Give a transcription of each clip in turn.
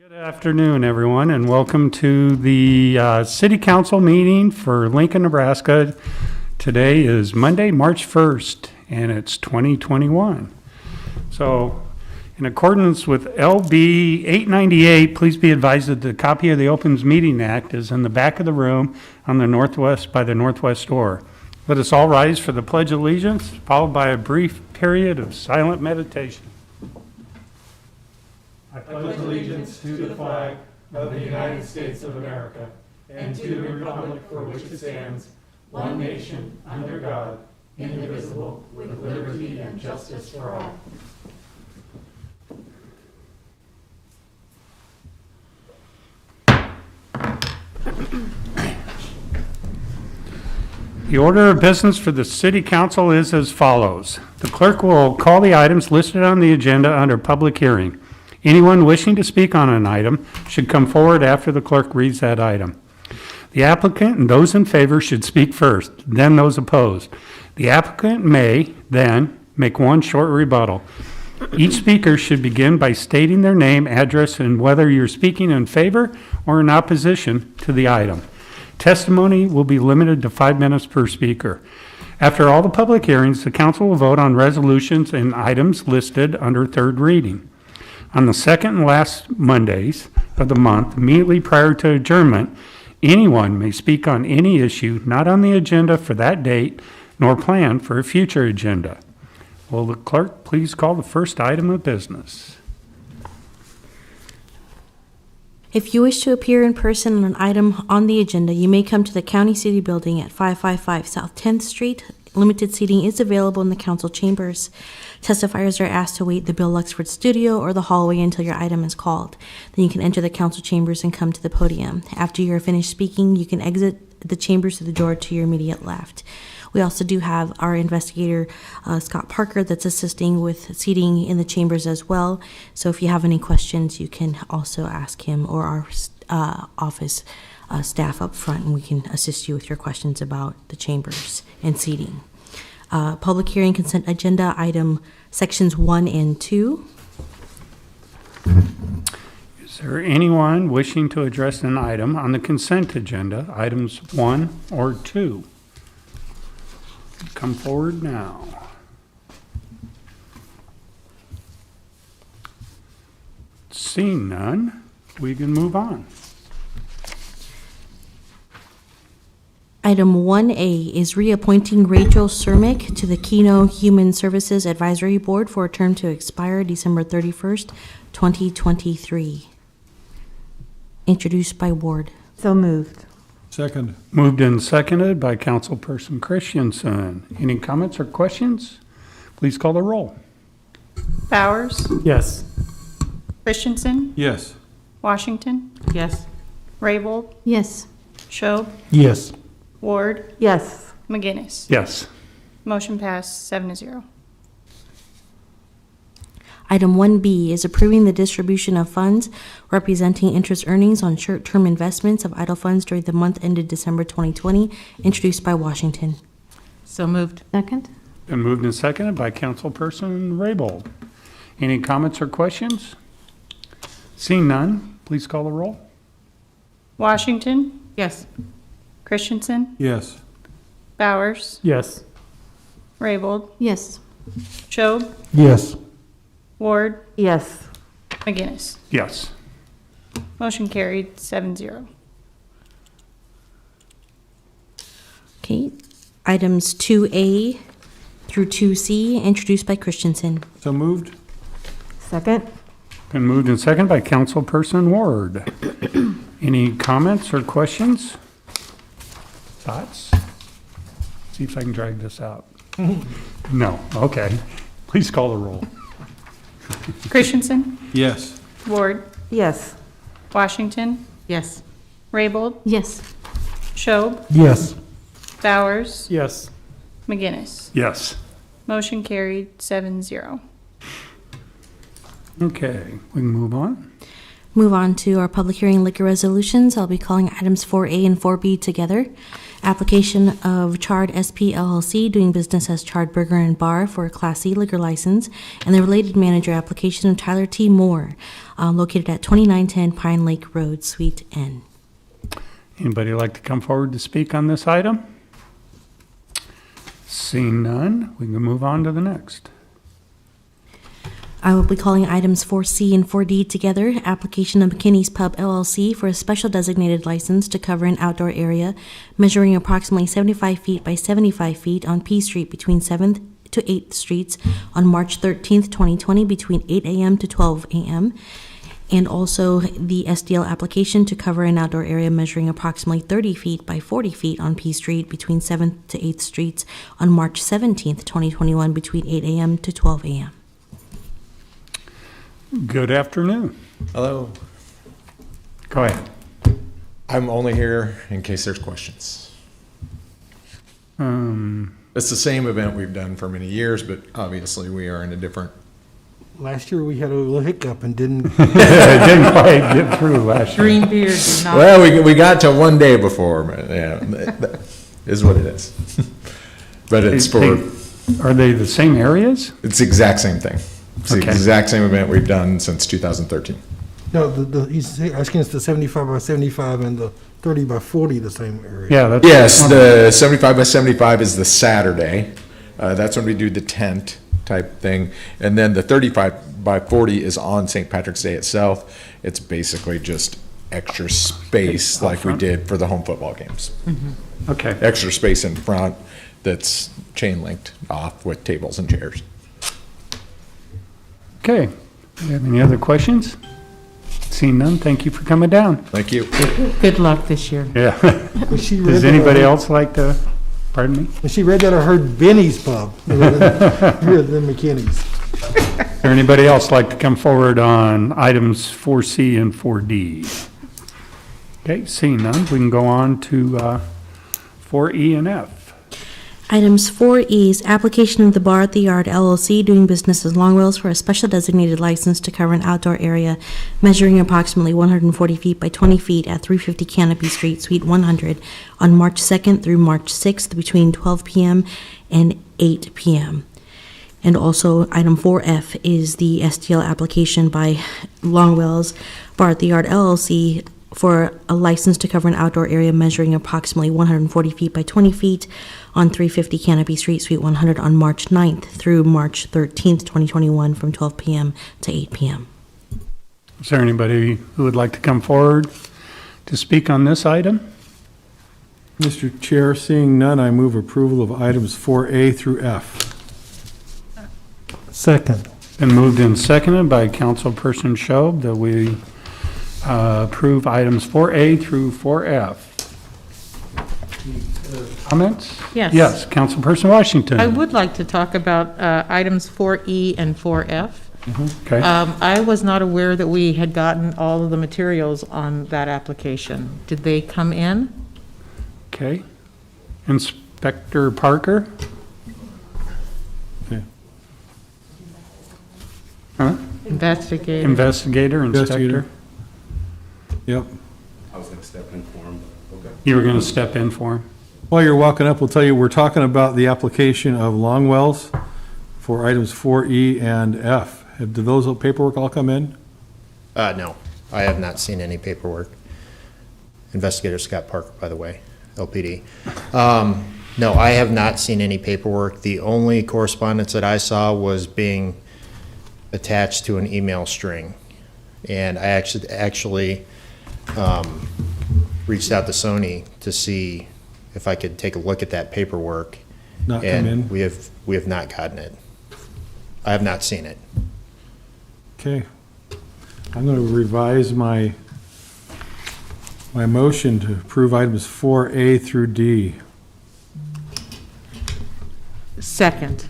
Good afternoon, everyone, and welcome to the City Council meeting for Lincoln, Nebraska. Today is Monday, March 1st, and it's 2021. So, in accordance with LB 898, please be advised that the copy of the Opens Meeting Act is in the back of the room on the northwest by the northwest door. Let us all rise for the Pledge of Allegiance, followed by a brief period of silent meditation. I pledge allegiance to the flag of the United States of America and to the republic for which it stands, one nation, under God, indivisible, with liberty and justice for all. The order of business for the City Council is as follows. The clerk will call the items listed on the agenda under public hearing. Anyone wishing to speak on an item should come forward after the clerk reads that item. The applicant and those in favor should speak first, then those opposed. The applicant may then make one short rebuttal. Each speaker should begin by stating their name, address, and whether you're speaking in favor or in opposition to the item. Testimony will be limited to 5 minutes per speaker. After all the public hearings, the council will vote on resolutions and items listed under third reading. On the second and last Mondays of the month, immediately prior to adjournment, anyone may speak on any issue not on the agenda for that date nor planned for a future agenda. Will the clerk please call the first item of business? If you wish to appear in person on an item on the agenda, you may come to the County City Building at 555 South 10th Street. Limited seating is available in the council chambers. Testifiers are asked to wait the Bill Luxford studio or the hallway until your item is called. Then you can enter the council chambers and come to the podium. After you are finished speaking, you can exit the chambers through the door to your immediate left. We also do have our investigator, Scott Parker, that's assisting with seating in the chambers as well. So if you have any questions, you can also ask him or our office staff up front, and we can assist you with your questions about the chambers and seating. Public hearing consent agenda item sections 1 and 2. Is there anyone wishing to address an item on the consent agenda, items 1 or 2? Come forward now. Seeing none, we can move on. Item 1A is reappointing Rachel Cermick to the Keno Human Services Advisory Board for a term to expire December 31st, 2023. Introduced by Ward. So moved. Second. Moved and seconded by Councilperson Christensen. Any comments or questions? Please call the roll. Bowers, Yes. Christensen, Yes. Washington, Yes. Raybold, Yes. Schob, Yes. Ward, Yes. McGinnis. Yes. Motion passed 7-0. Item 1B is approving the distribution of funds representing interest earnings on short-term investments of idle funds during the month ended December 2020, introduced by Washington. So moved. Second. Been moved and seconded by Councilperson Raybold. Any comments or questions? Seeing none, please call the roll. Washington, Yes. Christensen, Yes. Bowers, Yes. Raybold, Yes. Schob, Yes. Ward, Yes. McGinnis. Yes. Motion carried 7-0. Okay. Items 2A through 2C, introduced by Christensen. So moved. Second. Been moved and seconded by Councilperson Ward. Any comments or questions? Thoughts? See if I can drag this out. No. Okay. Please call the roll. Christensen, Yes. Ward, Yes. Washington, Yes. Raybold, Yes. Schob, Yes. Bowers, Yes. McGinnis. Yes. Motion carried 7-0. Okay, we can move on. Move on to our public hearing liquor resolutions. I'll be calling items 4A and 4B together. Application of Charred SP LLC doing business as Charred Burger and Bar for a Class C liquor license, and the related manager application of Tyler T. Moore, located at 2910 Pine Lake Road, Suite N. Anybody like to come forward to speak on this item? Seeing none, we can move on to the next. I will be calling items 4C and 4D together. Application of McKinney's Pub LLC for a special designated license to cover an outdoor area measuring approximately 75 feet by 75 feet on P Street between 7th to 8th Streets on March 13th, 2020, between 8 a.m. to 12 a.m. And also the SDL application to cover an outdoor area measuring approximately 30 feet by 40 feet on P Street between 7th to 8th Streets on March 17th, 2021, between 8 a.m. to 12 a.m. Good afternoon. Hello. Go ahead. I'm only here in case there's questions. It's the same event we've done for many years, but obviously we are in a different. Last year, we had a little hiccup and didn't, It didn't quite get through last year. Green beard did not. Well, we got to one day before, but yeah, that is what it is. But it's Are they the same areas? it's the exact same thing. It's the Okay. exact same event we've done since 2013. no, he's asking us the 75 by 75 and the 30 by 40, the same area. Yeah, that's. Yes, the 75 by 75 is the Saturday. That's when we do the tent type thing. And then the 35 by 40 is on St. Patrick's Day itself. It's basically just extra space like we did for the home football games. Okay. Extra space in front that's chain linked off with tables and chairs. Okay. Do you have any other questions? Seeing none, thank you for coming down. Thank you. Good luck this year. Yeah. When she read Does that, anybody else like to, pardon me? When she read that, I heard Benny's Pub, rather than McKinney's. Is there anybody else like to come forward on items 4C and 4D? Okay, seeing none, we can go on to 4E and F. Items 4E's application of the Bar at the Yard LLC doing business as Longwells for a special designated license to cover an outdoor area measuring approximately 140 feet by 20 feet at 350 Canopy Street, Suite 100, on March 2nd through March 6th between 12 p.m. and 8 p.m. And also, item 4F is the STL application by Longwells Bar at the Yard LLC for a license to cover an outdoor area measuring approximately 140 feet by 20 feet on 350 Canopy Street, Suite 100, on March 9th through March 13th, 2021, from 12 p.m. to 8 p.m. Is there anybody who would like to come forward to speak on this item? Mr. Chair, seeing none, I move approval of items 4A through F. Second. Been moved and seconded by Councilperson Shob that we approve items 4A through 4F. Comments? Yes. Yes, Councilperson Washington. I would like to talk about items 4E and 4F. Okay, I was not aware that we had gotten all of the materials on that application. Did they come in? okay. Inspector Parker? Okay. Huh? Investigated. Investigator, inspector? Investigator. Yep. I was gonna step in for him, but okay. You were going to step in for him? While you're walking up, we'll tell you, we're talking about the application of Longwells for items 4E and F. Did those paperwork all come in? No, I have not seen any paperwork. Investigator Scott Parker, by the way, LPD. No, I have not seen any paperwork. The only correspondence that I saw was being attached to an email string. And I actually reached out to Sony to see if I could take a look at that paperwork. Not come And in? we have not gotten it. I have not seen it. Okay. I'm going to revise my motion to approve items 4A through D. Second.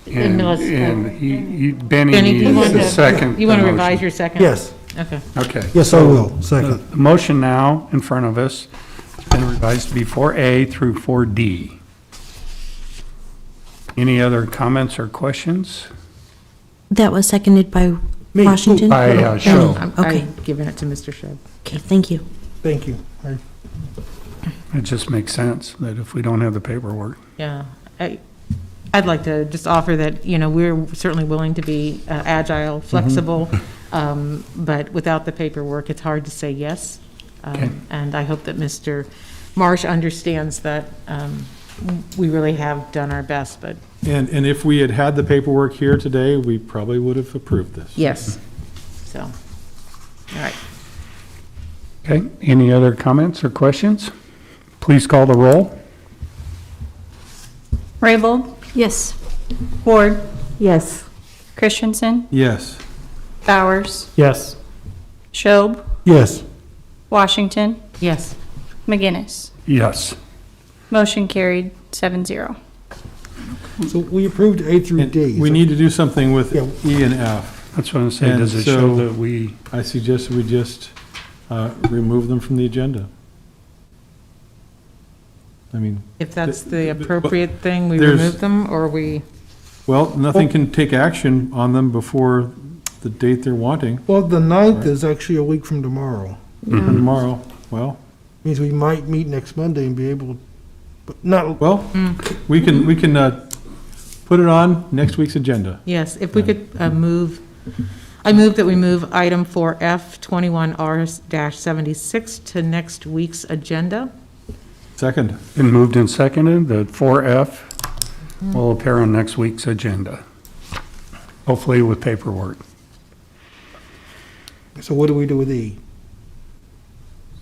And Benny Benny, do you want needs a second. You want to motion. revise your second? Yes, Okay. Okay. yes, I will, second. The motion now in front of us has been revised to be 4A through 4D. Any other comments or questions? That was seconded by Me. Washington? By, Shob. I'm Okay. giving it to Mr. Shedd. Okay, thank you. Thank you. It just makes sense that if we don't have the paperwork. Yeah. I'd like to just offer that, we're certainly willing to be agile, flexible, but without the paperwork, it's hard to say yes. Okay. And I hope that Mr. Marsh understands that we really have done our best, but And if we had had the paperwork here today, we probably would have approved this. yes. So, all right. Okay, any other comments or questions? Please call the roll. Raybold, Yes. Ward, Yes. Christensen, Yes. Bowers, Yes. Schob, Yes. Washington, Yes. McGinnis. Yes. Motion carried 7-0. So we approved A through And D. we need to do something with Yeah. E and F. That's what I'm saying. And Does it so- show that we, I suggest we just remove them from the agenda. I mean, If that's the appropriate thing, we There's- remove them, or we, well, nothing can take action on them before the date they're wanting. Well, the 9th is actually a week from tomorrow. Tomorrow, well, Means we might meet next Monday and be able, but not, well, we can put it on next week's agenda. yes, if we could move, I move that we move item 4F 21R-76 to next week's agenda. Second. been moved and seconded, that 4F will appear on next week's agenda, hopefully with paperwork. so what do we do with E?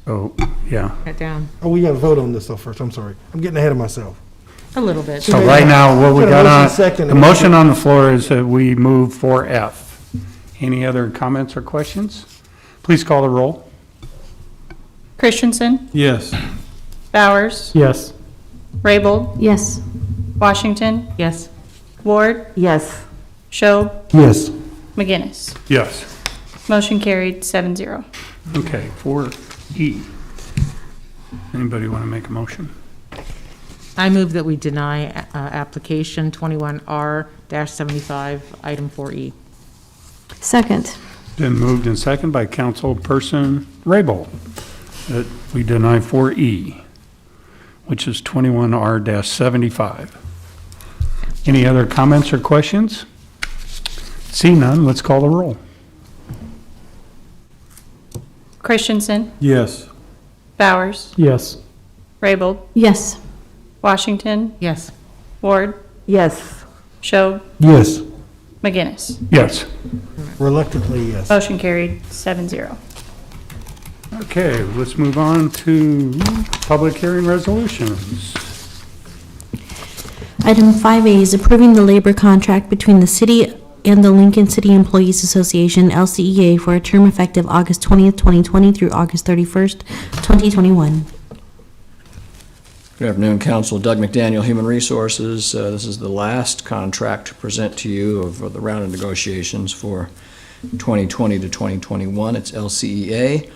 So, yeah. It down Oh, we got to vote on this though first, I'm sorry. I'm getting ahead of myself. a little bit. So right now, what we Got a got motion on, second. the motion on the floor is that we move 4F. Any other comments or questions? Please call the roll. Christensen, Yes. Bowers, Yes. Raybold, Yes. Washington, Yes. Ward, Yes. Schob, Yes. McGinnis. Yes. Motion carried 7-0. Okay, 4E. Anybody want to make a motion? I move that we deny application 21R-75, item 4E. Second. Been moved and seconded by Councilperson Raybold that we deny 4E, which is 21R-75. Any other comments or questions? See none, let's call the roll. Christensen, Yes. Bowers, Yes. Raybold, Yes. Washington, Yes. Ward, Yes. Schob, Yes. McGinnis. Yes. Reluctantly, yes. Motion carried 7-0. Okay, let's move on to public hearing resolutions. Item 5A is approving the labor contract between the city and the Lincoln City Employees Association, LCEA, for a term effective August 20th, 2020 through August 31st, 2021. Good afternoon, Council. Doug McDaniel, Human Resources. This is the last contract to present to you of the round of negotiations for 2020 to 2021. It's LCEA.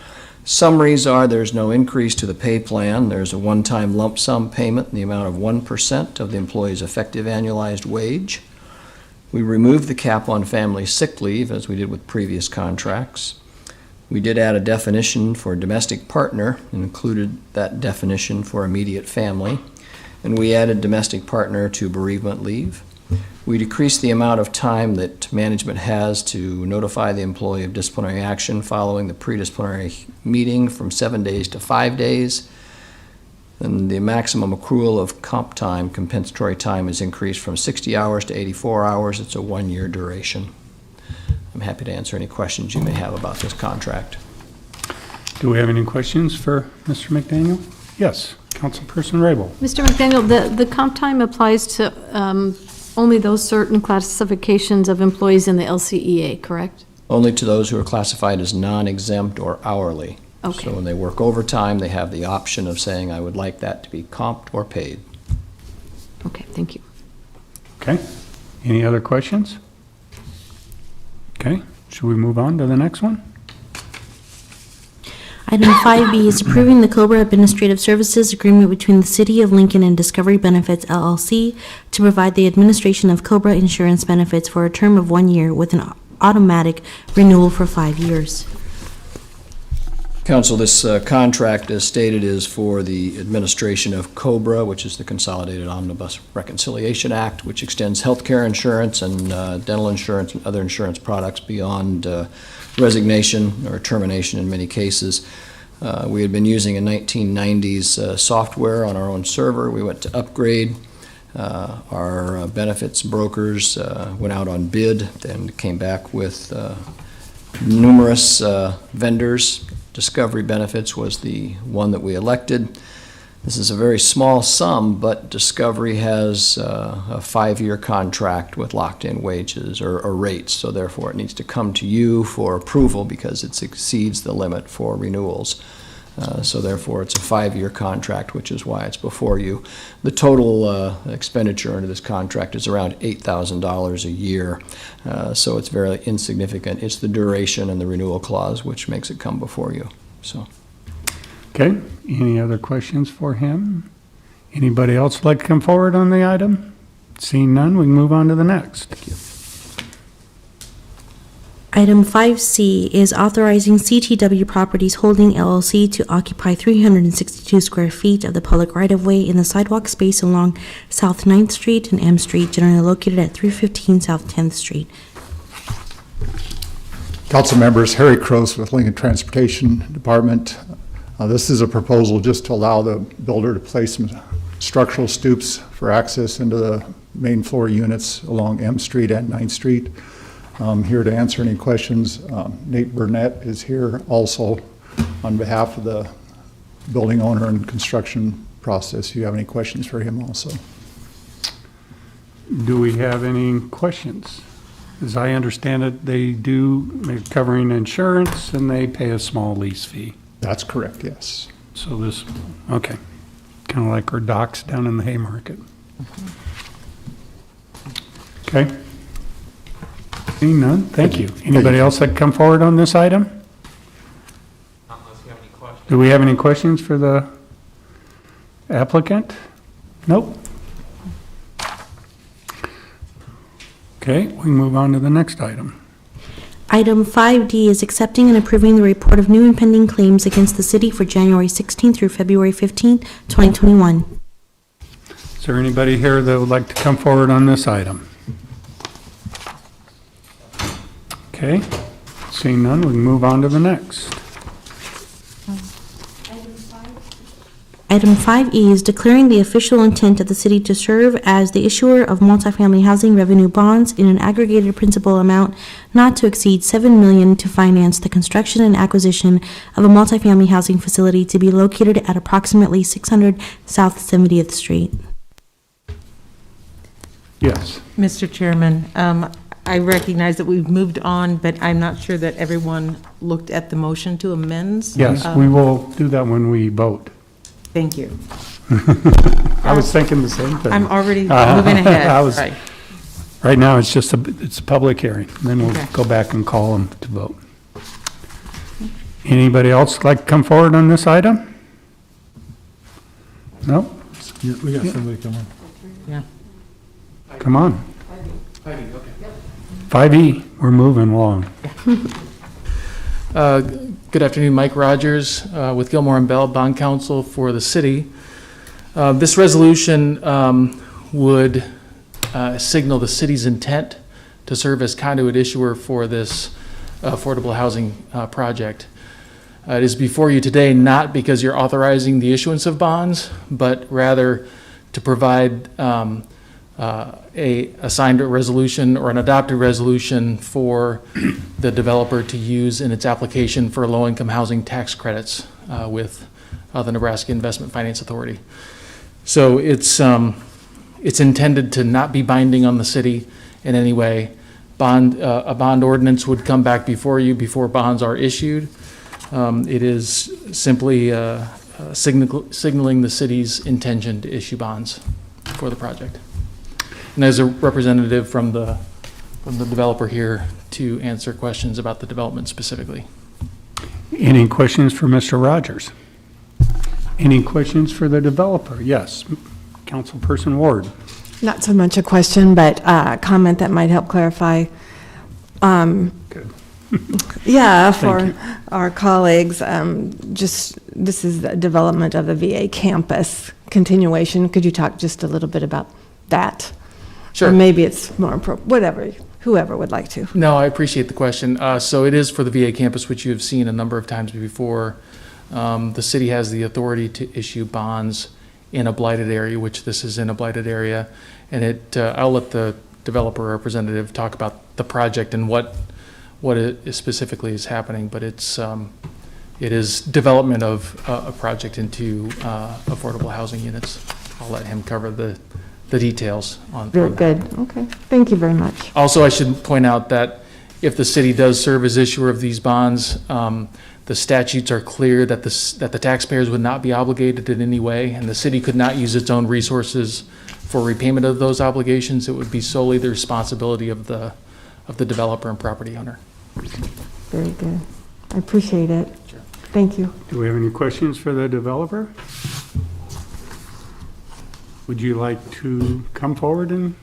Summaries are there's no increase to the pay plan. There's a one-time lump sum payment in the amount of 1% of the employee's effective annualized wage. We removed the cap on family sick leave, as we did with previous contracts. We did add a definition for domestic partner and included that definition for immediate family. And we added domestic partner to bereavement leave. We decreased the amount of time that management has to notify the employee of disciplinary action following the pre-disciplinary meeting from 7 days to 5 days. And the maximum accrual of comp time, compensatory time, is increased from 60 hours to 84 hours. It's a 1-year duration. I'm happy to answer any questions you may have about this contract. Do we have any questions for Mr. McDaniel? Yes, Councilperson Raybold. Mr. McDaniel, the comp time applies to only those certain classifications of employees in the LCEA, correct? Only to those who are classified as non-exempt or hourly. Okay. So when they work overtime, they have the option of saying, I would like that to be comped or paid. Okay, thank you. Okay, any other questions? Okay, should we move on to the next one? Item 5B is approving the COBRA Administrative Services Agreement between the City of Lincoln and Discovery Benefits LLC to provide the administration of COBRA insurance benefits for a term of 1 year with an automatic renewal for 5 years. Council, this contract, as stated, is for the administration of COBRA, which is the Consolidated Omnibus Reconciliation Act, which extends healthcare insurance and dental insurance and other insurance products beyond resignation or termination in many cases. We had been using a 1990s software on our own server. We went to upgrade. Our benefits brokers went out on bid and came back with numerous vendors. Discovery Benefits was the one that we elected. This is a very small sum, but Discovery has a 5-year contract with locked-in wages or rates, so therefore it needs to come to you for approval because it exceeds the limit for renewals. So therefore, it's a 5-year contract, which is why it's before you. The total expenditure under this contract is around $8,000 a year, so it's very insignificant. It's the duration and the renewal clause which makes it come before you. So, Okay, any other questions for him? Anybody else like to come forward on the item? Seeing none, we can move on to the next. Item 5C is authorizing CTW Properties Holding LLC to occupy 362 square feet of the public right-of-way in the sidewalk space along South 9th Street and M Street, generally located at 315 South 10th Street. Council members, Harry Cross with Lincoln Transportation Department. This is a proposal just to allow the builder to place some structural stoops for access into the main floor units along M Street and 9th Street. I'm here to answer any questions. Nate Burnett is here also on behalf of the building owner and construction process. If you have any questions for him also. Do we have any questions? As I understand it, they're covering insurance and they pay a small lease fee. That's correct, yes. So this, okay, kind of like our docks down in the Haymarket. Okay. Seeing none, thank you. Anybody else that come forward on this item? Unless you have any questions. Do we have any questions for the applicant? Nope. Okay, we can move on to the next item. Item 5D is accepting and approving the report of new impending claims against the city for January 16th through February 15th, 2021. Is there anybody here that would like to come forward on this item? Okay, seeing none, we can move on to the next. Item 5E is declaring the official intent of the city to serve as the issuer of multifamily housing revenue bonds in an aggregated principal amount not to exceed $7 million to finance the construction and acquisition of a multifamily housing facility to be located at approximately 600 South 70th Street. Yes. Mr. Chairman, I recognize that we've moved on, but I'm not sure that everyone looked at the motion to amend. Yes, we will do that when we vote. Thank you. I was thinking the same thing. I'm already moving ahead. Right. Right now, it's just it's a public hearing, then we'll Okay. go back and call them to vote. Anybody else like to come forward on this item? No? Yeah, we got somebody coming. Yeah. Come on. 5E, we're moving along. Good afternoon, Mike Rogers with Gilmore and Bell, bond counsel for the city. This resolution would signal the city's intent to serve as conduit issuer for this affordable housing project. It is before you today not because you're authorizing the issuance of bonds, but rather to provide a signed resolution or an adopted resolution for the developer to use in its application for low-income housing tax credits with the Nebraska Investment Finance Authority. So it's intended to not be binding on the city in any way. A bond ordinance would come back before you before bonds are issued. It is simply signaling the city's intention to issue bonds for the project. And as a representative from the developer here to answer questions about the development specifically. Any questions for Mr. Rogers? Any questions for the developer? Yes. Councilperson Ward. Not so much a question, but a comment that might help clarify. Good. Yeah, Thank for you. our colleagues, this is the development of the VA campus continuation. Could you talk just a little bit about that? Sure. Or maybe it's more whatever, whoever would like to. No, I appreciate the question. So it is for the VA campus, which you have seen a number of times before. The city has the authority to issue bonds in a blighted area, which this is in a blighted area. And I'll let the developer representative talk about the project and what it specifically is happening, but it is development of a project into affordable housing units. I'll let him cover the details on. Very on that. good. Okay. Thank you very much. Also, I should point out that if the city does serve as issuer of these bonds, the statutes are clear that the taxpayers would not be obligated in any way, and the city could not use its own resources for repayment of those obligations. It would be solely the responsibility of the developer and property owner. Very good. I appreciate it. Thank you. Do we have any questions for the developer? Would you like to come forward and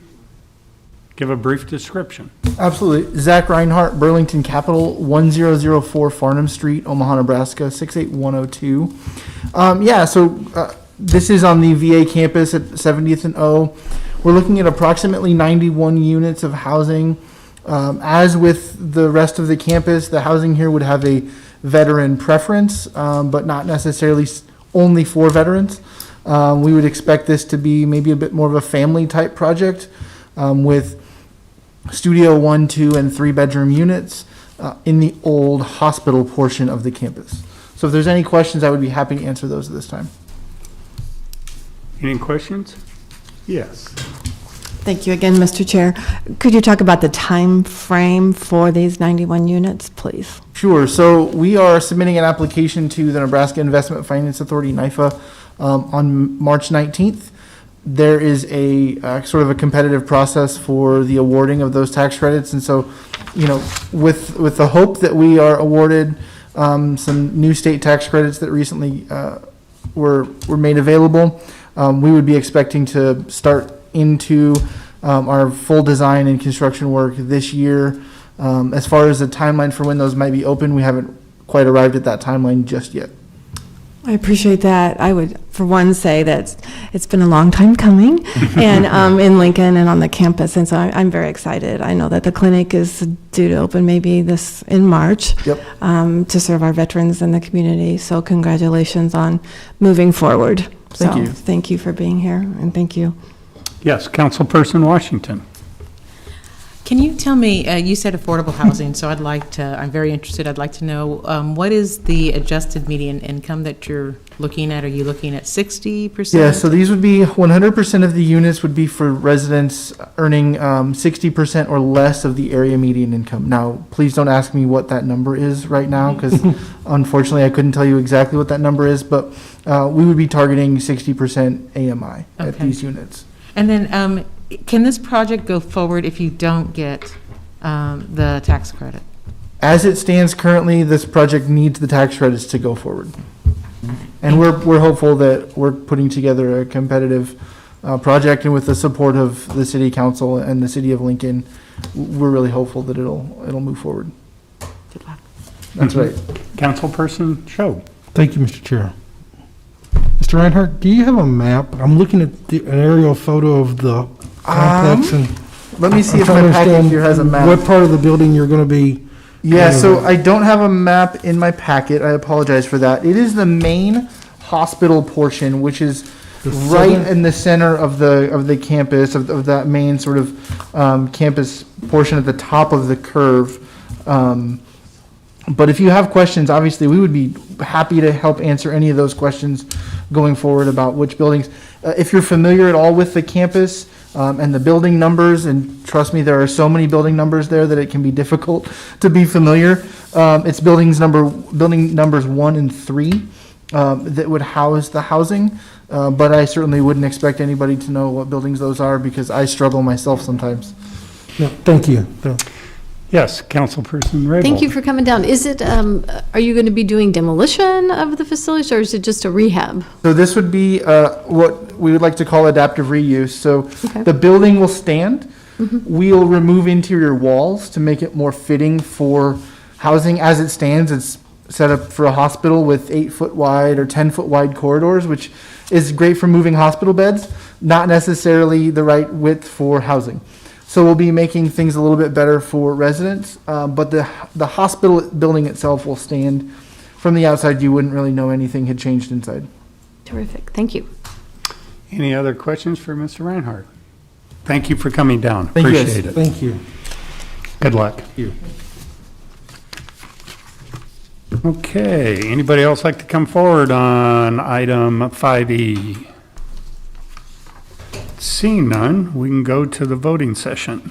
give a brief description? Absolutely. Zach Reinhardt, Burlington Capital, 1004 Farnham Street, Omaha, Nebraska, 68102. This is on the VA campus at 70th and O. We're looking at approximately 91 units of housing. As with the rest of the campus, the housing here would have a veteran preference, but not necessarily only for veterans. We would expect this to be maybe a bit more of a family type project with studio 1, 2, and 3 bedroom units in the old hospital portion of the campus. So if there's any questions, I would be happy to answer those at this time. Any questions? Yes. Thank you again, Mr. Chair. Could you talk about the time frame for these 91 units, please? Sure. So we are submitting an application to the Nebraska Investment Finance Authority, NIFA, on March 19th. There is a sort of a competitive process for the awarding of those tax credits. And so, with the hope that we are awarded some new state tax credits that recently were made available, we would be expecting to start into our full design and construction work this year. As far as the timeline for when those might be open, we haven't quite arrived at that timeline just yet. I appreciate that. I would, for one, say that it's been a long time coming, and in Lincoln and on the campus, and so I'm very excited. I know that the clinic is due to open maybe in March. Yep. To serve our veterans in the community. So congratulations on moving forward. Thank you. Thank you for being here, and thank you. Yes, Councilperson Washington. Can you tell me, you said affordable housing, so I'm very interested, I'd like to know, what is the adjusted median income that you're looking at? Are you looking at 60%? Yeah, so these would be 100% of the units would be for residents earning 60% or less of the area median income. Now, please don't ask me what that number is right now, because unfortunately I couldn't tell you exactly what that number is, but we would be targeting 60% AMI at Okay. these units. And then, can this project go forward if you don't get the tax credit? As it stands currently, this project needs the tax credits to go forward. And we're hopeful that we're putting together a competitive project, and with the support of the city council and the city of Lincoln, we're really hopeful that it'll move forward. Good luck. That's right. Councilperson Show. Thank you, Mr. Chair. Mr. Reinhardt, do you have a map? I'm looking at an aerial photo of the complex, and Let me see I'm if trying my to packet understand here has a map. what part of the building you're going to be. Yeah, so I don't have a map in my packet. I apologize for that. It is the main hospital portion, which is right in the center of the campus, of that main sort of campus portion at the top of the curve. But if you have questions, obviously, we would be happy to help answer any of those questions going forward about which buildings. If you're familiar at all with the campus and the building numbers, and trust me, there are so many building numbers there that it can be difficult to be familiar. It's building numbers 1 and 3 that would house the housing. But I certainly wouldn't expect anybody to know what buildings those are, because I struggle myself sometimes. No, thank you. Yes, Councilperson Raybold. Thank you for coming down. Is it, are you going to be doing demolition of the facilities, or is it just a rehab? So this would be what we would like to call adaptive reuse. So Okay. the building will stand. We'll remove interior walls to make it more fitting for housing as it stands, it's set up for a hospital with 8-foot wide or 10-foot wide corridors, which is great for moving hospital beds, not necessarily the right width for housing. So we'll be making things a little bit better for residents, but the hospital building itself will stand. From the outside, you wouldn't really know anything had changed inside. Terrific, thank you. Any other questions for Mr. Reinhardt? Thank you for coming down. Thank you, guys. Appreciate it. Thank you. Good luck. you. Okay, anybody else like to come forward on item 5E? Seeing none, we can go to the voting session.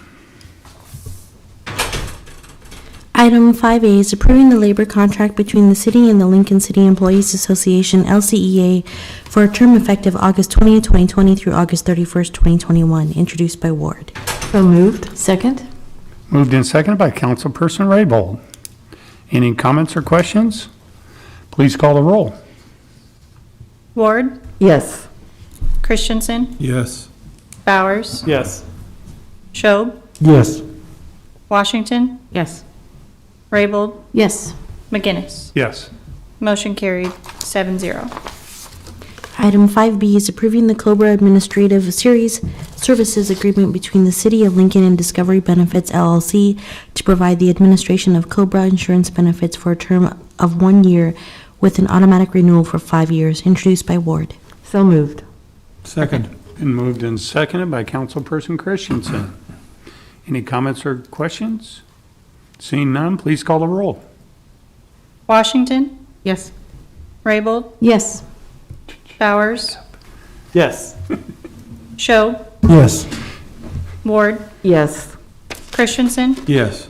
Item 5A is approving the labor contract between the city and the Lincoln City Employees Association, LCEA, for a term effective August 20th, 2020 through August 31st, 2021, introduced by Ward. So moved. Second? Moved and seconded by Councilperson Raybold. Any comments or questions? Please call the roll. Ward, Yes. Christensen, Yes. Bowers, Yes. Schob, Yes. Washington, Yes. Raybold, Yes. McGinnis. Yes. Motion carried 7-0. Item 5B is approving the COBRA Administrative Series Services Agreement between the City of Lincoln and Discovery Benefits LLC to provide the administration of COBRA insurance benefits for a term of 1 year with an automatic renewal for 5 years, introduced by Ward. So moved. Second. Been moved and seconded by Councilperson Christensen. Any comments or questions? Seeing none, please call the roll. Washington, Yes. Raybold, Yes. Bowers, Yes. Schob, Yes. Ward, Yes. Christensen, Yes.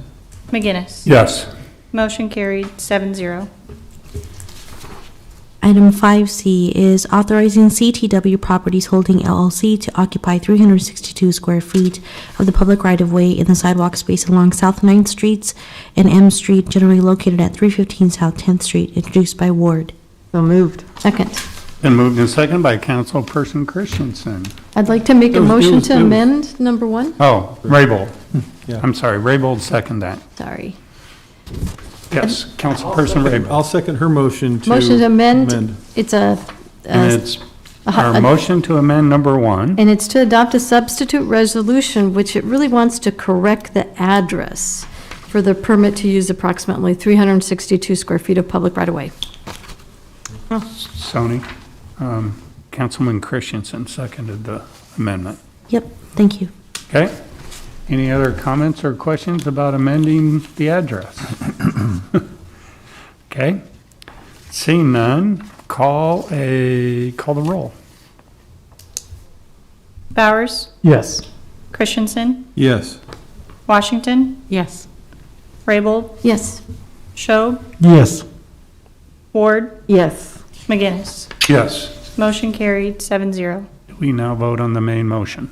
McGinnis. Yes. Motion carried 7-0. Item 5C is authorizing CTW Properties Holding LLC to occupy 362 square feet of the public right-of-way in the sidewalk space along South 9th Streets and M Street, generally located at 315 South 10th Street, introduced by Ward. So moved. Second. Been moved and seconded by Councilperson Christensen. I'd like to make a It was- motion to it was- amend number 1. Oh, Raybold. Yeah. I'm sorry, Raybold second that. Sorry. Yes, Councilperson Raybold. I'll second her motion to. Motion to amend, it's a, And it's our a- motion to amend number 1. and it's to adopt a substitute resolution, which it really wants to correct the address for the permit to use approximately 362 square feet of public right-of-way. Sony, Councilman Christensen seconded the amendment. Yep, thank you. Okay? Any other comments or questions about amending the address? Okay? Seeing none, call the roll. Bowers, Yes. Christensen, Yes. Washington, Yes. Raybold, Yes. Schob, Yes. Ward, Yes. McGinnis. Yes. Motion carried 7-0. We now vote on the main motion.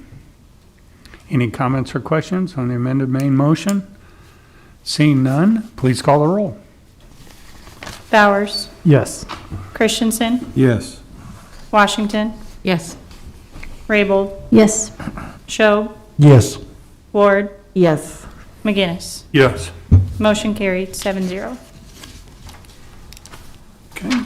Any comments or questions on the amended main motion? Seeing none, please call the roll. Bowers, Yes. Christensen, Yes. Washington, Yes. Raybold, Yes. Schob, Yes. Ward, Yes. McGinnis. Yes. Motion carried 7-0. Okay.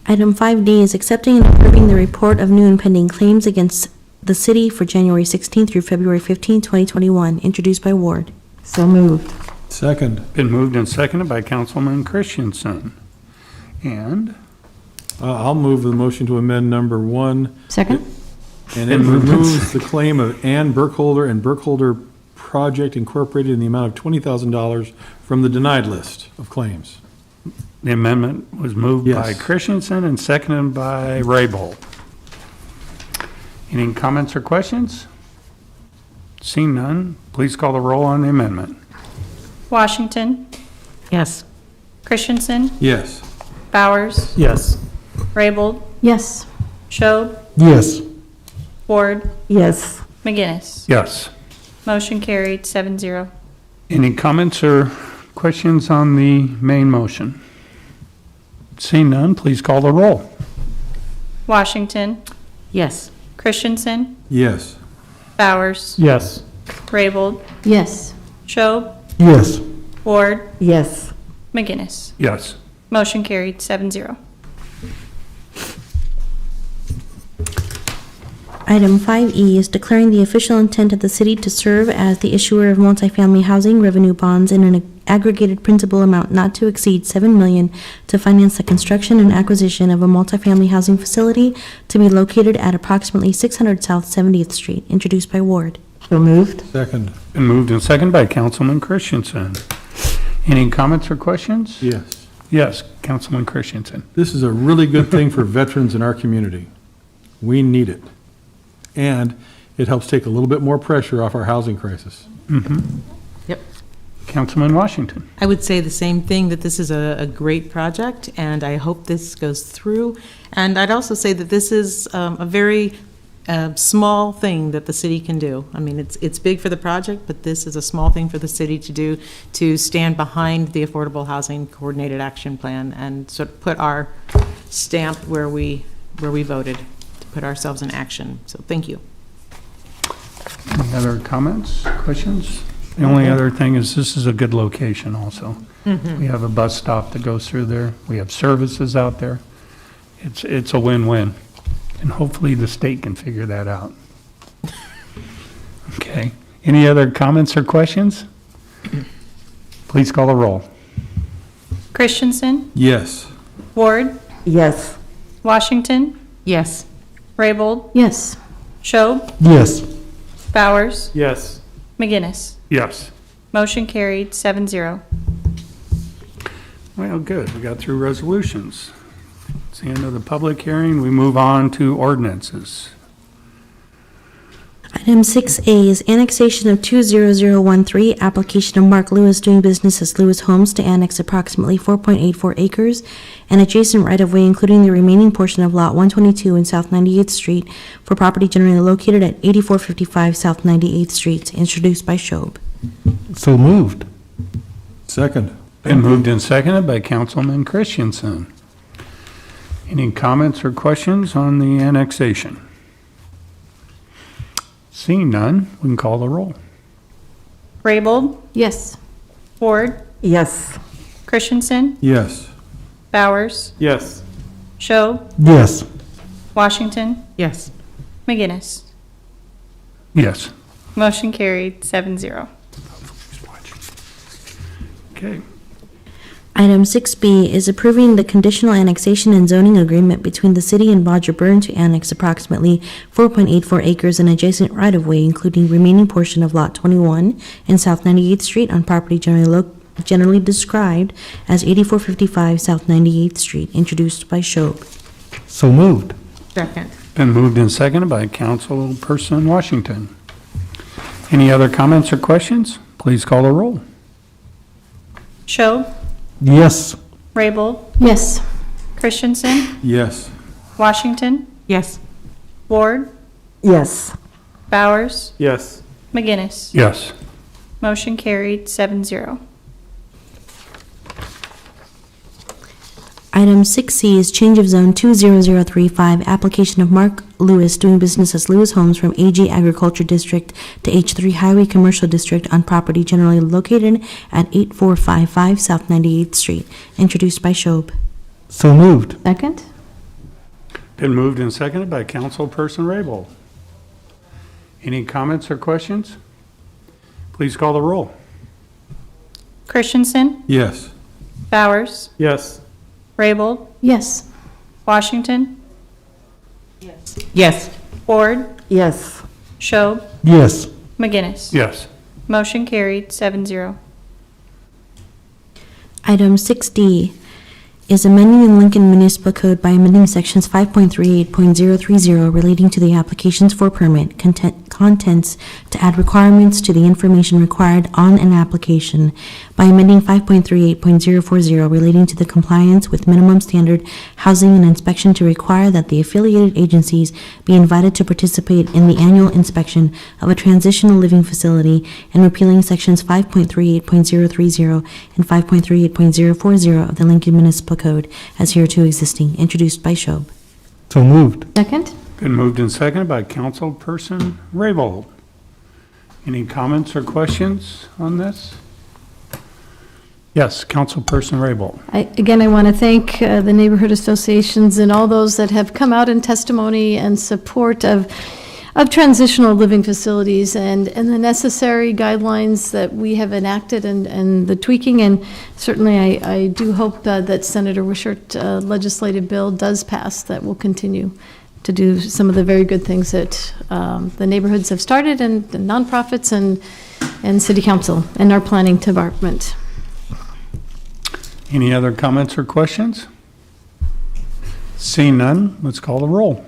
Item 5D is accepting and approving the report of new and pending claims against the city for January 16th through February 15th, 2021, introduced by Ward. So moved. Second. Been moved and seconded by Councilman Christensen. And I'll move the motion to amend number 1, Second? and it removes the claim of Ann Burkholder and Burkholder Project Incorporated in the amount of $20,000 from the denied list of claims. the amendment was moved by Yes. Christensen and seconded by Raybold. Any comments or questions? Seeing none, please call the roll on the amendment. Washington, Yes. Christensen, Yes. Bowers, Yes. Raybold, Yes. Schob, Yes. Ward, Yes. McGinnis. Yes. Motion carried 7-0. Any comments or questions on the main motion? Seeing none, please call the roll. Washington, Yes. Christensen, Yes. Bowers, Yes. Raybold, Yes. Schob, Yes. Ward, Yes. McGinnis. Yes. Motion carried 7-0. Item 5E is declaring the official intent of the city to serve as the issuer of multifamily housing revenue bonds in an aggregated principal amount not to exceed $7 million to finance the construction and acquisition of a multifamily housing facility to be located at approximately 600 South 70th Street, introduced by Ward. So moved. Second. Been moved and seconded by Councilman Christensen. Any comments or questions? Yes. Yes, Councilman Christensen. This is a really good thing for veterans in our community. We need it. And it helps take a little bit more pressure off our housing crisis. Yep. Councilman Washington. I would say the same thing, that this is a great project, and I hope this goes through. And I'd also say that this is a very small thing that the city can do. I mean, it's big for the project, but this is a small thing for the city to do, to stand behind the Affordable Housing Coordinated Action Plan and sort of put our stamp where we voted, to put ourselves in action. So thank you. Any other comments, questions? The only other thing is this is a good location also. We have a bus stop that goes through there. We have services out there. It's a win-win. And hopefully the state can figure that out. Okay. Any other comments or questions? Please call the roll. Christensen, Yes. Ward, Yes. Washington, Yes. Raybold, Yes. Schob, Yes. Bowers, Yes. McGinnis. Yes. Motion carried 7-0. Well, good. We got through resolutions. It's the end of the public hearing. We move on to ordinances. Item 6A is annexation of 20013, application of Mark Lewis doing business as Lewis Homes to annex approximately 4.84 acres and adjacent right-of-way, including the remaining portion of Lot 122 in South 98th Street for property generally located at 8455 South 98th Street, introduced by Schob. So moved. Second. Been moved and seconded by Councilman Christensen. Any comments or questions on the annexation? Seeing none, we can call the roll. Raybold, Yes. Ward, Yes. Christensen, Yes. Bowers, Yes. Schob, Yes. Washington, Yes. McGinnis. Yes. Motion carried 7-0. Okay. Item 6B is approving the conditional annexation and zoning agreement between the city and Roger Byrne to annex approximately 4.84 acres and adjacent right-of-way, including remaining portion of Lot 21 in South 98th Street on property generally described as 8455 South 98th Street, introduced by Schob. So moved. Second. Been moved and seconded by Councilperson Washington. Any other comments or questions? Please call the roll. Schob, Yes. Raybold, Yes. Christensen, Yes. Washington, Yes. Ward, Yes. Bowers, Yes. McGinnis. Yes. Motion carried 7-0. Item 6C is change of zone 20035, application of Mark Lewis doing business as Lewis Homes from AG Agriculture District to H3 Highway Commercial District on property generally located at 8455 South 98th Street, introduced by Schob. So moved. Second? Been moved and seconded by Councilperson Raybold. Any comments or questions? Please call the roll. Christensen, Yes. Bowers, Yes. Raybold, Yes. Washington, Yes. Ward, Yes. Schob, Yes. McGinnis. Yes. Motion carried 7-0. Item 6D is amending the Lincoln Municipal Code by amending sections 5.38.030 relating to the applications for permit contents to add requirements to the information required on an application, by amending 5.38.040 relating to the compliance with minimum standard housing and inspection to require that the affiliated agencies be invited to participate in the annual inspection of a transitional living facility, and repealing sections 5.38.030 and 5.38.040 of the Lincoln Municipal Code as hereto existing, introduced by Schob. So moved. Second? Been moved and seconded by Councilperson Raybold. Any comments or questions on this? Yes, Councilperson Raybold. Again, I want to thank the neighborhood associations and all those that have come out in testimony and support of transitional living facilities and the necessary guidelines that we have enacted and the tweaking. And certainly, I do hope that Senator Wishart's legislative bill does pass, that will continue to do some of the very good things that the neighborhoods have started, and the nonprofits and city council and our planning department. Any other comments or questions? Seeing none, let's call the roll.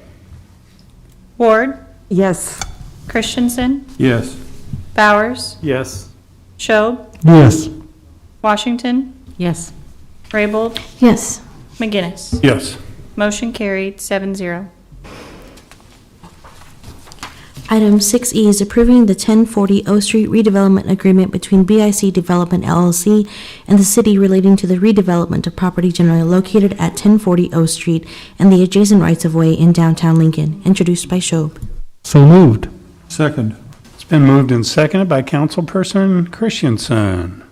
Ward, Yes. Christensen, Yes. Bowers, Yes. Schob, Yes. Washington, Yes. Raybold, Yes. McGinnis. Yes. Motion carried 7-0. Item 6E is approving the 1040 O Street redevelopment agreement between BIC Development LLC and the city relating to the redevelopment of property generally located at 1040 O Street and the adjacent rights-of-way in downtown Lincoln, introduced by Schob. So moved. Second. It's been moved and seconded by Councilperson Christensen.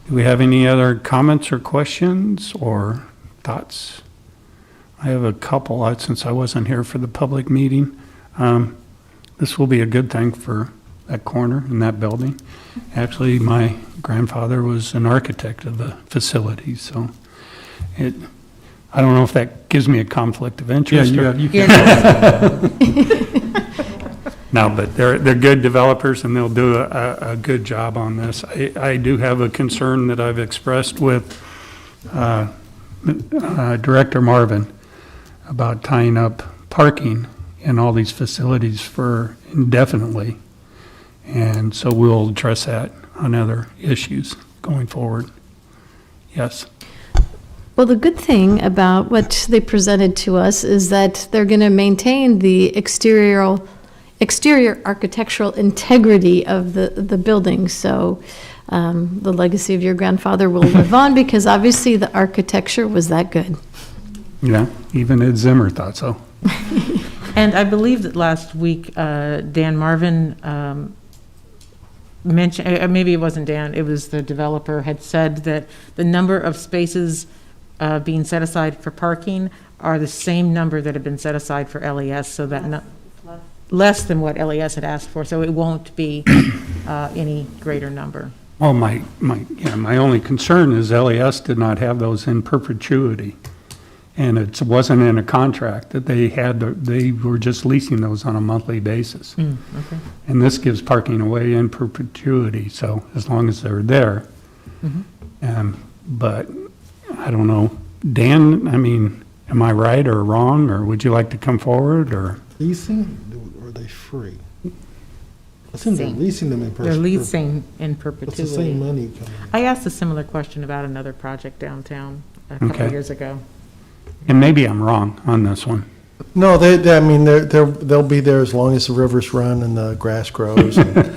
Do we have any other comments or questions or thoughts? I have a couple, since I wasn't here for the public meeting. This will be a good thing for that corner in that building. Actually, my grandfather was an architect of the facility, so I don't know if that gives me a conflict of Yeah, interest. you can. No, but they're good developers, and they'll do a good job on this. I do have a concern that I've expressed with Director Marvin about tying up parking in all these facilities for indefinitely. And so we'll address that on other issues going forward. Yes. Well, the good thing about what they presented to us is that they're going to maintain the exterior architectural integrity of the building. So the legacy of your grandfather will live on, because obviously the architecture was that good. Yeah, even Ed Zimmer thought so. And I believe that last week, Dan Marvin mentioned, maybe it wasn't Dan, it was the developer, had said that the number of spaces being set aside for parking are the same number that have been set aside for LES, so that less than what LES had asked for, so it won't be any greater number. Well, my only concern is LES did not have those in perpetuity. And it wasn't in a contract that they had, they were just leasing those on a monthly basis. Okay. And this gives parking away in perpetuity, so as long as they're there. But I don't know, Dan, I mean, am I right or wrong, or would you like to come forward, or? Leasing, or are they free? I think they're leasing them in person. They're leasing in It's the perpetuity. same money coming. I asked a similar question about another project downtown a couple Okay. of years ago. And maybe I'm wrong on this one. No, I mean, they'll be there as long as the rivers run and the grass grows. But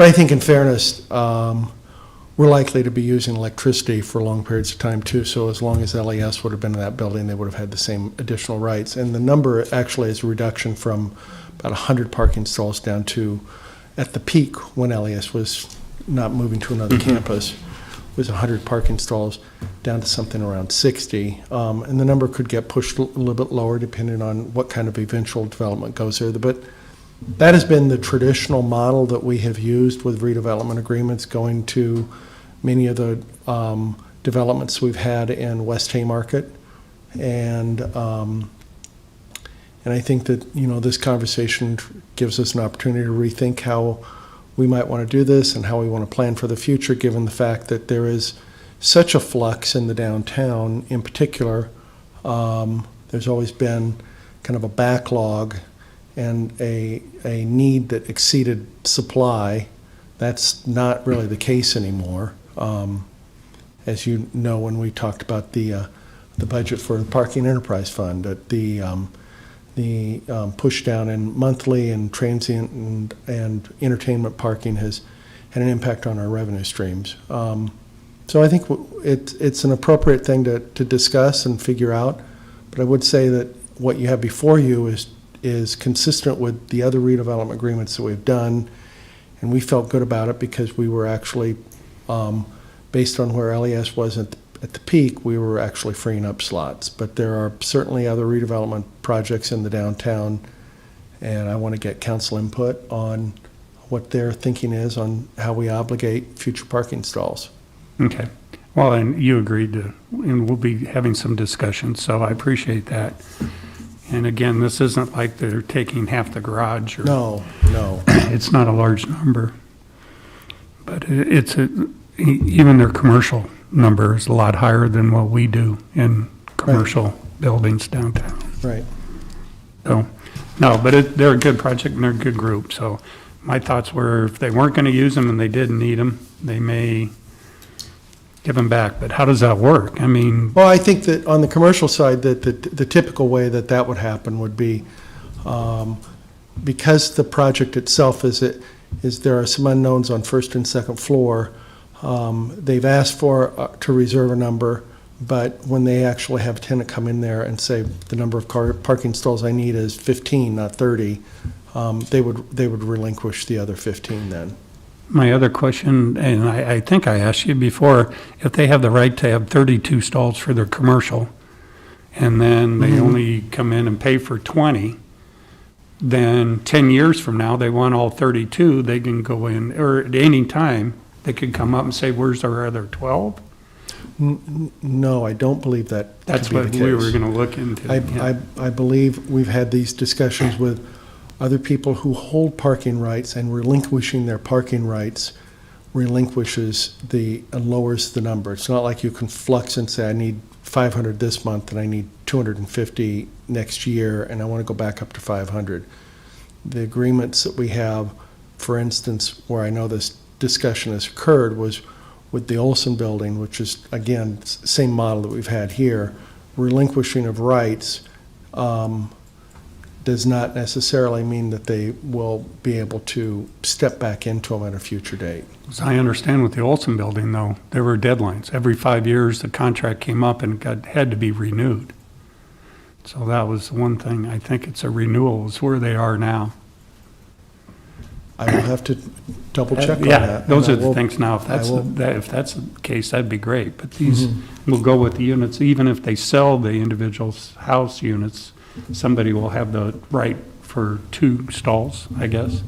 I think in fairness, we're likely to be using electricity for long periods of time too. So as long as LES would have been in that building, they would have had the same additional rights. And the number actually is a reduction from about 100 parking stalls down to, at the peak when LES was not moving to another campus, was 100 parking stalls down to something around 60. And the number could get pushed a little bit lower depending on what kind of eventual development goes there. But that has been the traditional model that we have used with redevelopment agreements, going to many of the developments we've had in West Haymarket. And I think that, this conversation gives us an opportunity to rethink how we might want to do this and how we want to plan for the future, given the fact that there is such a flux in the downtown in particular. There's always been kind of a backlog and a need that exceeded supply. That's not really the case anymore. As you know, when we talked about the budget for the Parking Enterprise Fund, that the push down in monthly and transient and entertainment parking has had an impact on our revenue streams. So I think it's an appropriate thing to discuss and figure out. But I would say that what you have before you is consistent with the other redevelopment agreements that we've done, and we felt good about it because we were actually Based on where LES was at the peak, we were actually freeing up slots. But there are certainly other redevelopment projects in the downtown, and I want to get council input on what their thinking is on how we obligate future parking stalls. Okay. Well, and you agreed to, and we'll be having some discussions, so I appreciate that. And again, this isn't like they're taking half the garage or. No. It's not a large number. But even their commercial number is a lot higher than what we do in commercial buildings downtown. Right. So, no, but they're a good project and they're a good group. So my thoughts were if they weren't going to use them and they did need them, they may give them back. But how does that work? I mean, Well, I think that on the commercial side, that the typical way that would happen would be, because the project itself is there are some unknowns on first and second floor. They've asked to reserve a number, but when they actually have a tenant come in there and say the number of parking stalls I need is 15, not 30, they would relinquish the other 15 then. my other question, and I think I asked you before, if they have the right to have 32 stalls for their commercial, and then they only come in and pay for 20, then 10 years from now, they want all 32, they can go in, or at any time, they could come up and say, where's our other 12? No, I don't believe that to That's be the what we were case. going to look into. Yeah. I believe we've had these discussions with other people who hold parking rights, and relinquishing their parking rights relinquishes and lowers the number. It's not like you can flux and say, I need 500 this month and I need 250 next year, and I want to go back up to 500. The agreements that we have, for instance, where I know this discussion has occurred, was with the Olson building, which is, again, same model that we've had here. Relinquishing of rights does not necessarily mean that they will be able to step back into them at a future date. As I understand with the Olson building, though, there were deadlines. Every 5 years, the contract came up and had to be renewed. So that was one thing. I think it's a renewal is where they are now. I will have to double check on Yeah, that. those and are I the will- things now. If that's the case, that'd be great. But these will go with the units, even if they sell the individual house units, somebody will have the right for 2 stalls, I guess.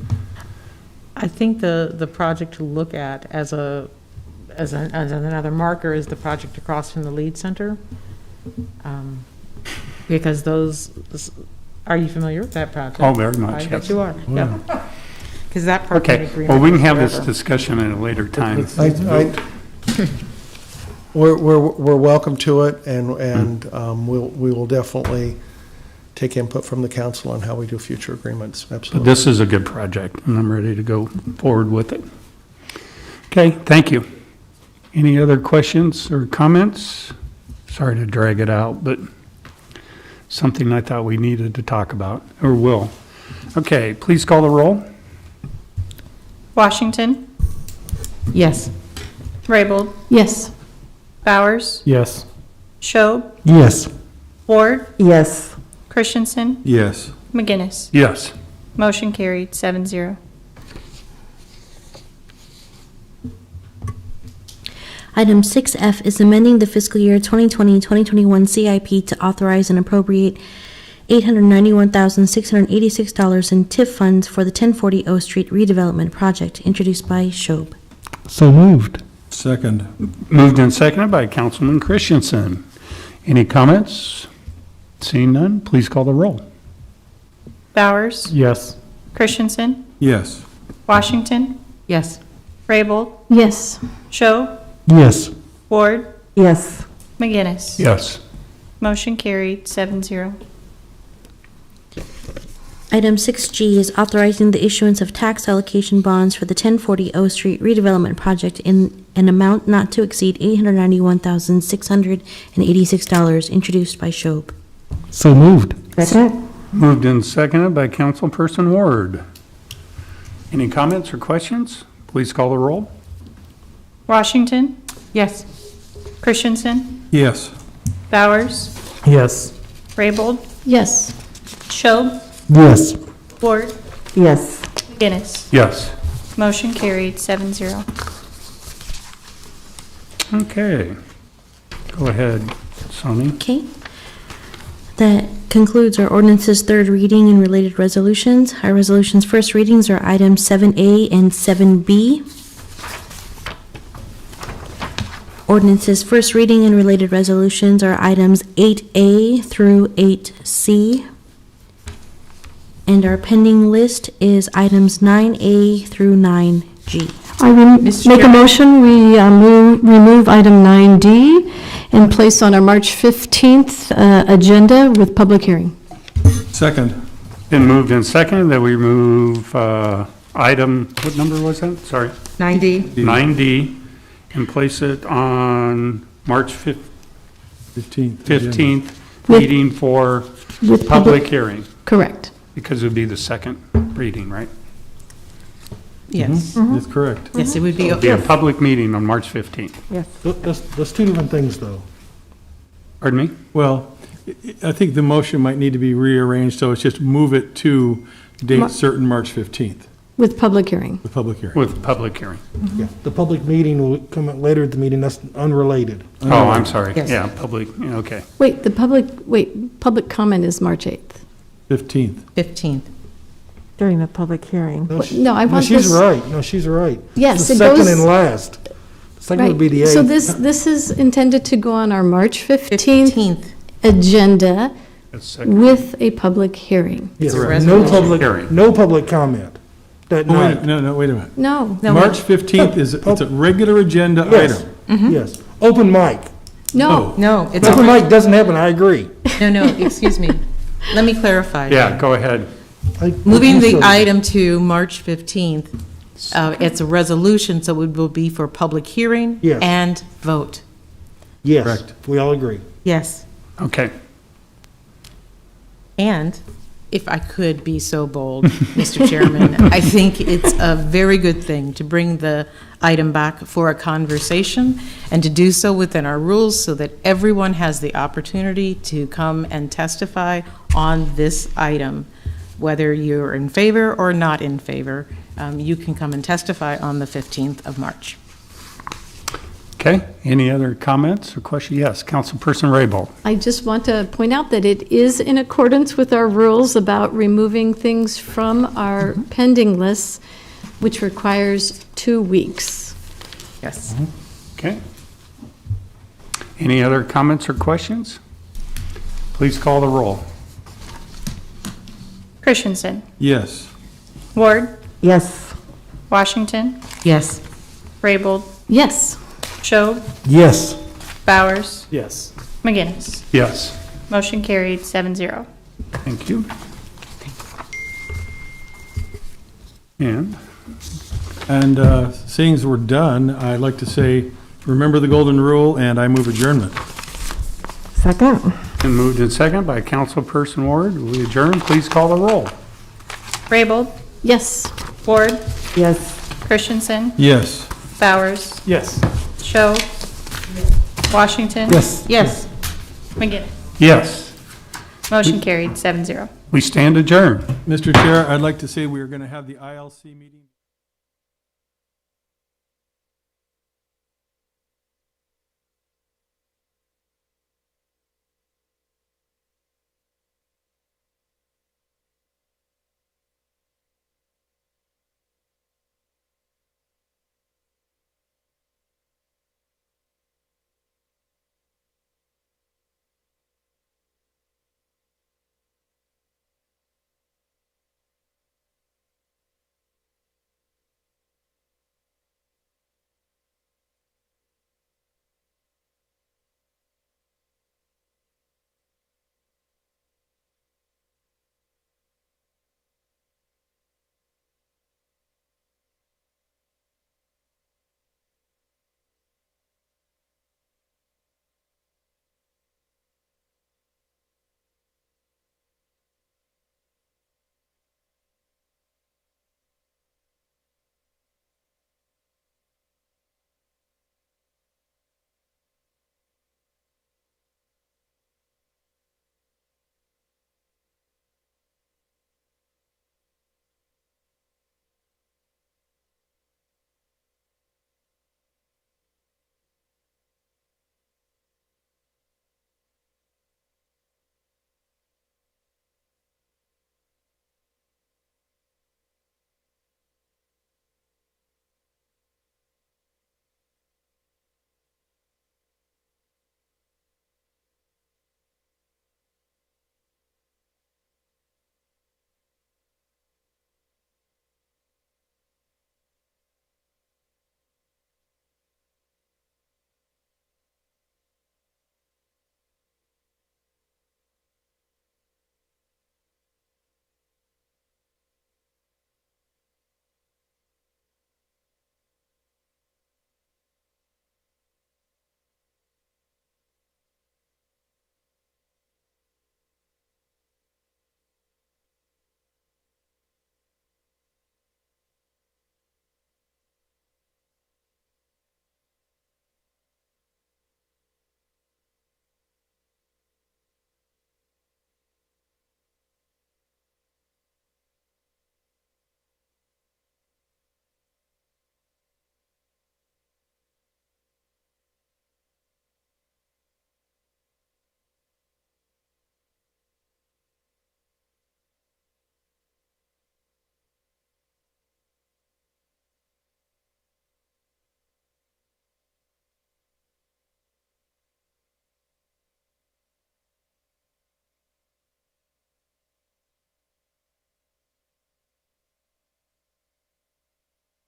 I think the project to look at as another marker is the project across from the Lead Center. Because are you familiar with that project? Oh, very much, I yes. bet you are, yeah. Because that parking Okay, agreement. well, we can have is this forever. discussion at a later time. We're welcome to it, and we will definitely take input from the council on how we do future agreements, But absolutely. this is a good project, and I'm ready to go forward with it. Okay, thank you. Any other questions or comments? Sorry to drag it out, but something I thought we needed to talk about, or will. Okay, please call the roll. Washington, Yes. Raybold, Yes. Bowers, Yes. Schob, Yes. Ward, Yes. Christensen, Yes. McGinnis. Yes. Motion carried 7-0. Item 6F is amending the fiscal year 2020-2021 CIP to authorize and appropriate $891,686 in TIF funds for the 1040 O Street redevelopment project, introduced by Schob. So moved. Second. Moved and seconded by Councilman Christensen. Any comments? Seeing none, please call the roll. Bowers, Yes. Christensen, Yes. Washington, Yes. Raybold, Yes. Schob, Yes. Ward, Yes. McGinnis. Yes. Motion carried 7-0. Item 6G is authorizing the issuance of tax allocation bonds for the 1040 O Street redevelopment project in an amount not to exceed $891,686, introduced by Schob. So moved. Second? Moved and seconded by Councilperson Ward. Any comments or questions? Please call the roll. Washington, Yes. Christensen, Yes. Bowers, Yes. Raybold, Yes. Schob, Yes. Ward, Yes. McGinnis. Yes. Motion carried 7-0. Okay. Go ahead, Sonny. Okay. That concludes our ordinance's third reading and related resolutions. Our resolutions' first readings are items 7A and 7B. Ordinance's first reading and related resolutions are items 8A through 8C. And our pending list is items 9A through 9G. I will Mr. make a Chairman? motion, we remove item 9D and place on our March 15th agenda with public hearing. Second. Been moved and seconded that we remove item, what number was that? Sorry. 9D? 9D, and place it on March 15th. 15th With- meeting for With public hearing, Correct. because it would be the second reading, right? Yes. That's correct. Yes, it would be. It would be a public meeting on March 15th. That's two different things, though. Pardon me? Well, I think the motion might need to be rearranged, so it's just move it to date certain March 15th, With public hearing. the public hearing. With public hearing. Yeah, the public meeting will come out later at the meeting, that's unrelated. Oh, I'm sorry. Yes. Yeah, public, yeah, okay. Public comment is March 8th. 15th. 15th. During the public hearing. No, I want she's this- right, no, she's right. Yes, The it second goes- and last. The second would be the Right. So 8th. this is intended to go on our March 15th 15th. agenda That's second. with a public hearing. Yes, Correct. no Hearing. public, no public comment that Oh, night. wait a minute. No, No, March 15th is, it's a regular agenda Yes, item. yes. Open mic. no. No, it's Open a, mic doesn't happen, I agree. no, excuse me. Let me clarify. Yeah, go ahead. Moving the item to March 15th, it's a resolution, so it will be for public hearing Yes. and vote. Yes, Correct. we all agree. Yes. Okay. And if I could be so bold, Mr. Chairman, I think it's a very good thing to bring the item back for a conversation and to do so within our rules so that everyone has the opportunity to come and testify on this item. Whether you're in favor or not in favor, you can come and testify on the 15th of March. Okay, any other comments or questions? Yes, Councilperson Raybold. I just want to point out that it is in accordance with our rules about removing things from our pending lists, which requires 2 weeks. Yes. Okay. Any other comments or questions? Please call the roll. Christensen, Yes. Ward, Yes. Washington, Yes. Raybold, Yes. Schob, Yes. Bowers, Yes. McGinnis. Yes, Motion carried 7-0. thank you. And seeing as we're done, I'd like to say, remember the golden rule, and I move adjournment. Second? And moved and second by Councilperson Ward. We adjourn. Please call the roll. Raybold, Yes. Ward, Yes. Christensen, Yes. Bowers, Yes. Schob, Washington. Yes. Yes. McGinnis. Yes, Motion carried 7-0. we stand adjourned. Mr. Chair, I'd like to say we are going to have the ILC meeting.